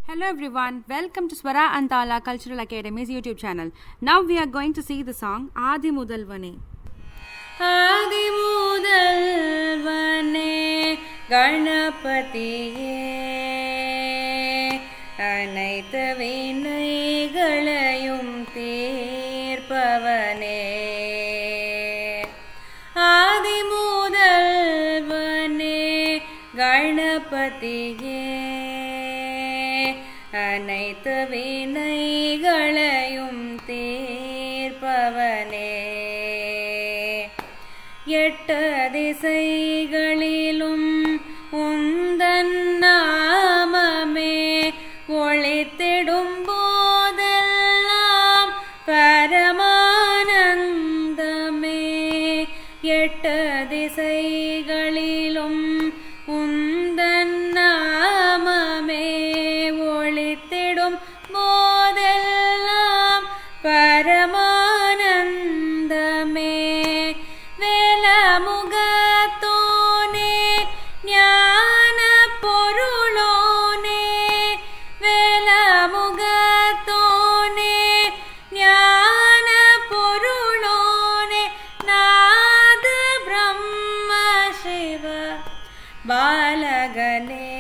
Hello everyone, welcome to Swara Antala Cultural Academy's YouTube channel. Now we are going to see the song Adi Mudalvane. Adi Mudalvane Ganapatiye Anaitha Vinaigalayum Teerpavane Adi Mudalvane Ganapatiye அனைத்து வினைகளையும் தீர்ப்பவனே எட்டு திசைகளிலும் உந்தன் நாமமே ஒளித்திடும் போதெல்லாம் பரமானந்தமே எட்டு திசைகளிலும் உந்தன் நாமமே ஒளித்திடும் போதெல்லாம் பரமானந்தமே வேலமுகத்தோனே ஞான பொருளோனே வேலமுகத்தோனே ஞான பொருளோனே நாத பிரம்ம சிவ பாலகனே